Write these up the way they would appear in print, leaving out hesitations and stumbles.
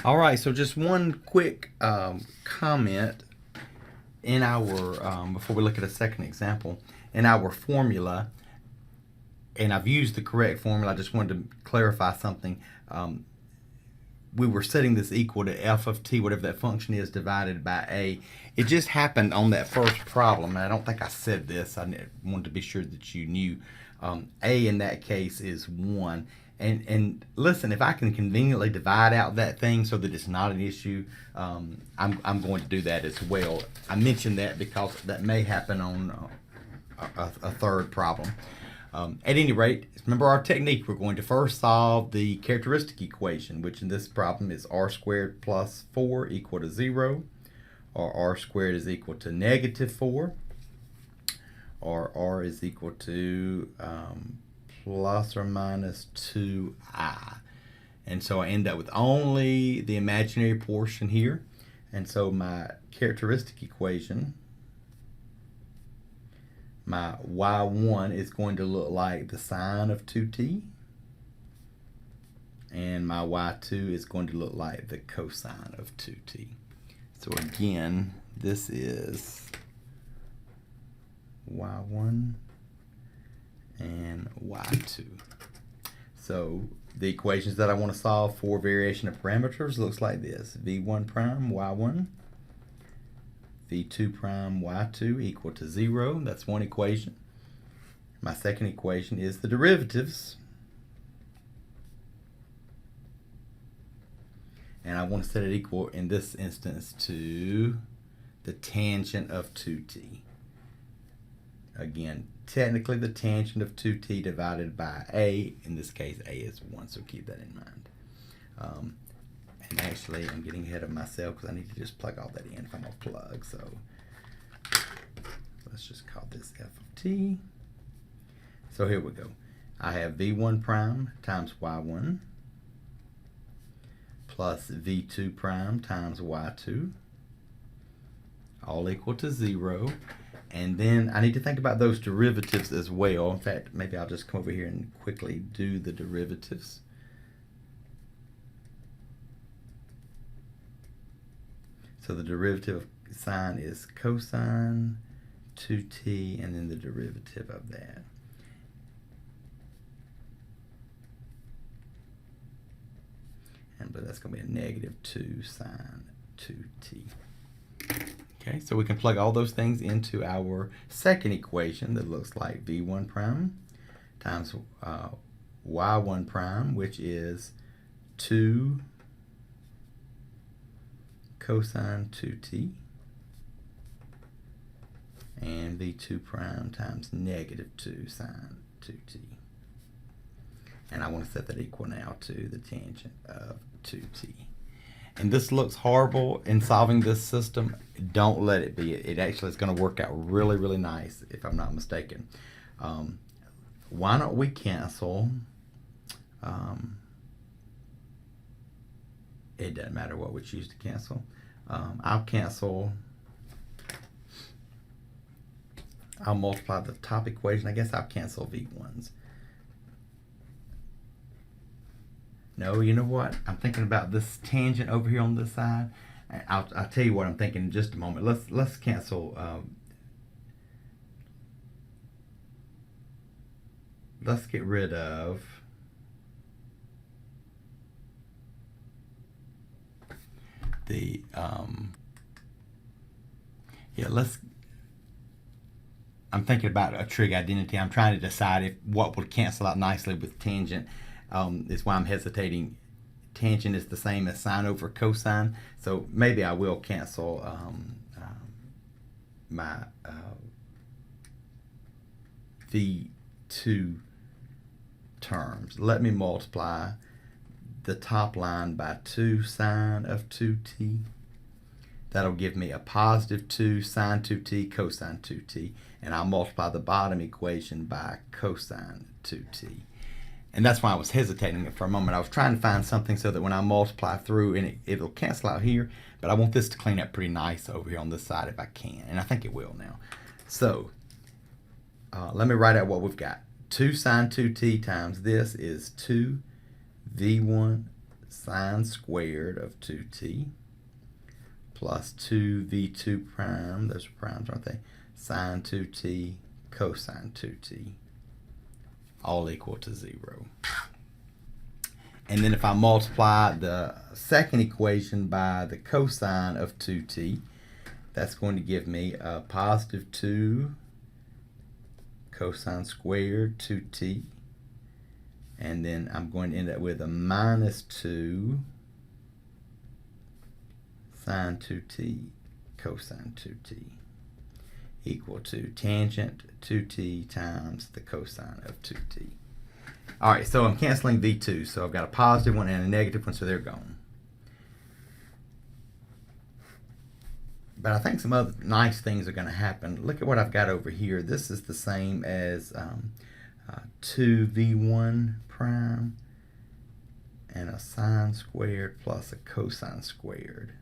All right, so just one quick comment in our, before we look at a second example, in our formula, and I've used the correct formula, I just wanted to clarify something. We were setting this equal to f of t, whatever that function is, divided by a. It just happened on that first problem, and I don't think I said this. I wanted to be sure that you knew. A in that case is 1. And listen, if I can conveniently divide out that thing so that it's not an issue, I'm going to do that as well. I mentioned that because that may happen on a third problem. At any rate, remember our technique. We're going to first solve the characteristic equation, which in this problem is r squared plus 4 equal to 0, or r squared is equal to negative 4, or r is equal to plus or minus 2i. And so I end up with only the imaginary portion here. And so my characteristic equation, my y1 is going to look like the sine of 2t, and my y2 is going to look like the cosine of 2t. So again, this is y1 and y2. So the equations that I want to solve for variation of parameters looks like this: v1 prime y1, v2 prime y2 equal to 0. That's one equation. My second equation is the derivatives. And I want to set it equal, in this instance, to the tangent of 2t. Again, technically the tangent of 2t divided by a. In this case, a is 1, so keep that in mind. And actually, I'm getting ahead of myself because I need to just plug all that in if I'm going to plug. So let's just call this f of t. So here we go. I have v1 prime times y1 plus v2 prime times y2, all equal to 0. And then I need to think about those derivatives as well. In fact, maybe I'll just come over here and quickly do the derivatives. So the derivative of sine is cosine 2t, and then the derivative of that. But that's going to be a negative 2 sine 2t. Okay, so we can plug all those things into our second equation that looks like v1 prime times y1 prime, which is 2 cosine 2t, and v2 prime times negative 2 sine 2t. And I want to set that equal now to the tangent of 2t. And this looks horrible in solving this system. Don't let it be. It actually is going to work out really, really nice, if I'm not mistaken. Why don't we cancel? It doesn't matter what we choose to cancel. I'll cancel. I'll multiply the top equation. I guess I'll cancel v1s. No, you know what? I'm thinking about this tangent over here on this side. I'll tell you what I'm thinking in just a moment. Let's cancel. Let's get rid of the I'm thinking about a trig identity. I'm trying to decide what would cancel out nicely with tangent. Is why I'm hesitating. Tangent is the same as sine over cosine, so maybe I will cancel my v2 terms. Let me multiply the top line by 2 sine of 2t. That'll give me a positive 2 sine 2t cosine 2t, and I'll multiply the bottom equation by cosine 2t. And that's why I was hesitating for a moment. I was trying to find something so that when I multiply through, and it'll cancel out here, but I want this to clean up pretty nice over here on this side if I can, and I think it will now. So let me write out what we've got. 2 sine 2t times this is 2 v1 sine squared of 2t plus 2v2 prime, those are primes, aren't they? Sine 2t cosine 2t, all equal to 0. And then if I multiply the second equation by the cosine of 2t, that's going to give me a positive 2 cosine squared 2t. And then I'm going to end up with a minus 2 sine 2t cosine 2t equal to tangent 2t times the cosine of 2t. All right, so I'm canceling v2. So I've got a positive one and a negative one, so they're gone. But I think some other nice things are going to happen. Look at what I've got over here. This is the same as 2v1 prime and a sine squared plus a cosine squared.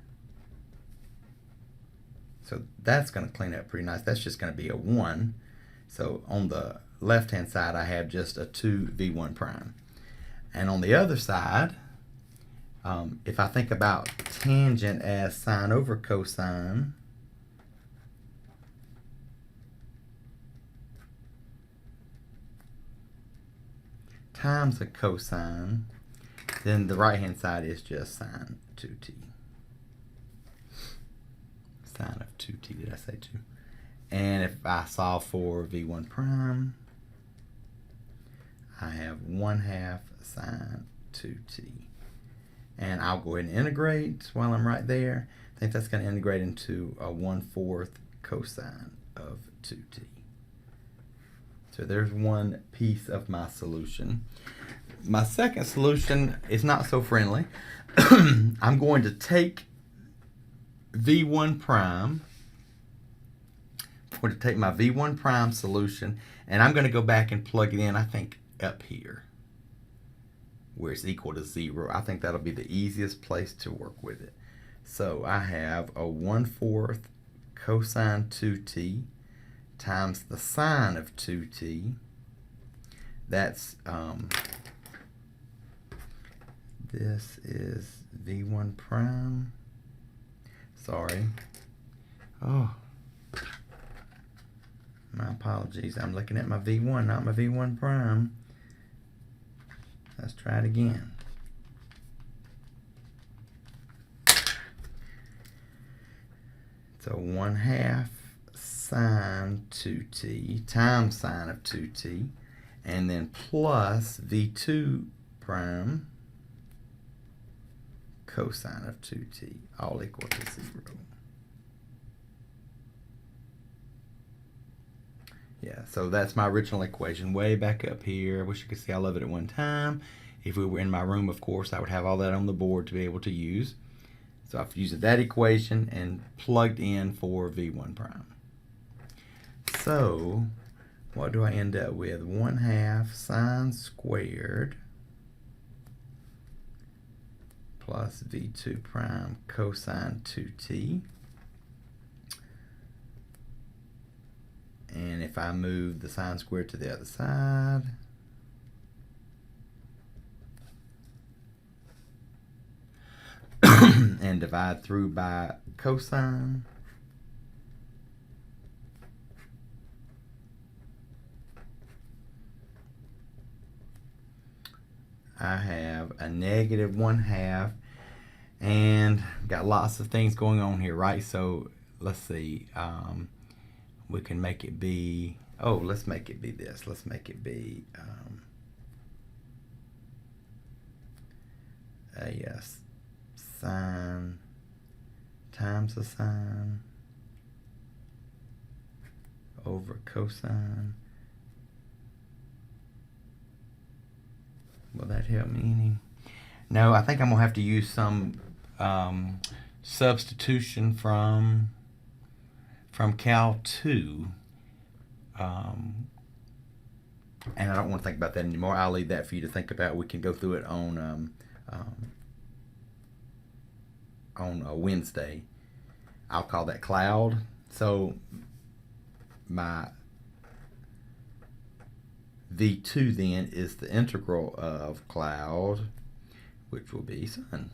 So that's going to clean up pretty nice. That's just going to be a 1. So on the left-hand side, I have just a 2v1 prime. And on the other side, if I think about tangent as sine over cosine, times a cosine, then the right-hand side is just sine 2t. Sine of 2t, did I say 2? And if I solve for v1 prime, I have 1/2 sine 2t. And I'll go ahead and integrate while I'm right there. I think that's going to integrate into a 1/4 cosine of 2t. So there's one piece of my solution. My second solution is not so friendly. I'm going to take v1 prime. I'm going to take my v1 prime solution, and I'm going to go back and plug it in, I think, up here, where it's equal to 0. I think that'll be the easiest place to work with it. So I have a 1/4 cosine 2t times the sine of 2t. That's, this is v1 prime. Sorry. Oh, my apologies. I'm looking at my v1, not my v1 prime. Let's try it again. So 1/2 sine 2t times sine of 2t, and then plus v2 prime cosine of 2t, all equal to 0. Yeah, so that's my original equation way back up here. I wish you could see all of it at one time. If we were in my room, of course, I would have all that on the board to be able to use. So I've used that equation and plugged in for v1 prime. So what do I end up with? 1/2 sine squared plus v2 prime cosine 2t. And if I move the sine squared to the other side, and divide through by cosine, I have a negative 1/2, and got lots of things going on here, right? So let's see, we can make it be, oh, let's make it be this. Let's make it be yes, sine times the sine over cosine. Will that help me any? No, I think I'm going to have to use some substitution from Cal 2. And I don't want to think about that anymore. I'll leave that for you to think about. We can go through it on a Wednesday. I'll call that cloud. So my v2 then is the integral of cloud which will be sun.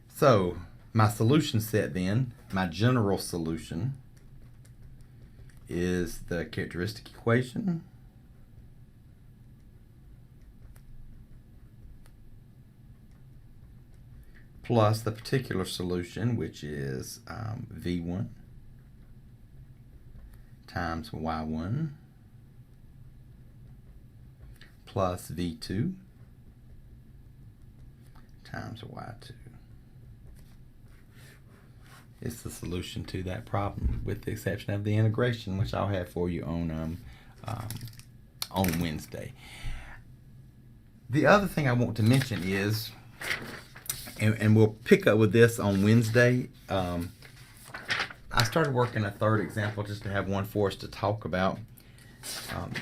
So my solution set then, my general solution, is the characteristic equation plus the particular solution, which is V1 times Y1 plus V2 times Y2. It's the solution to that problem, with the exception of the integration, which I'll have for you on Wednesday. The other thing I want to mention is, and we'll pick up with this on Wednesday, I started working a third example just to have one for us to talk about.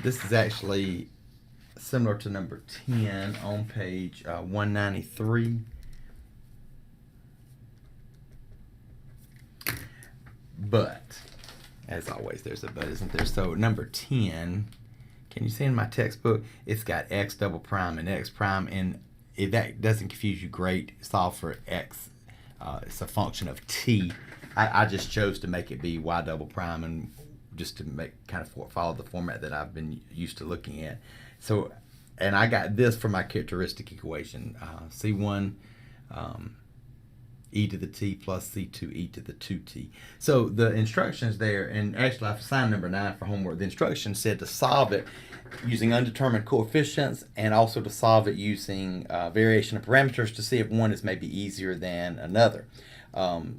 This is actually similar to number 10 on page 193. But, as always, there's a but, isn't there? So number 10, can you see in my textbook, it's got x double prime and x prime, and if that doesn't confuse you, great. Solve for x. It's a function of t. I just chose to make it be y double prime, and just to make kind of follow the format that I've been used to looking at. So, and I got this for my characteristic equation, C1 e to the t plus C2 e to the 2t. So the instructions there, and actually I've assigned number 9 for homework. The instructions said to solve it using undetermined coefficients, and also to solve it using variation of parameters to see if one is maybe easier than another.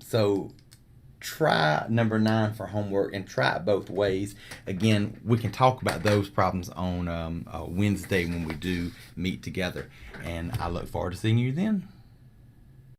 So try number 9 for homework and try it both ways. Again, we can talk about those problems on Wednesday when we do meet together, and I look forward to seeing you then.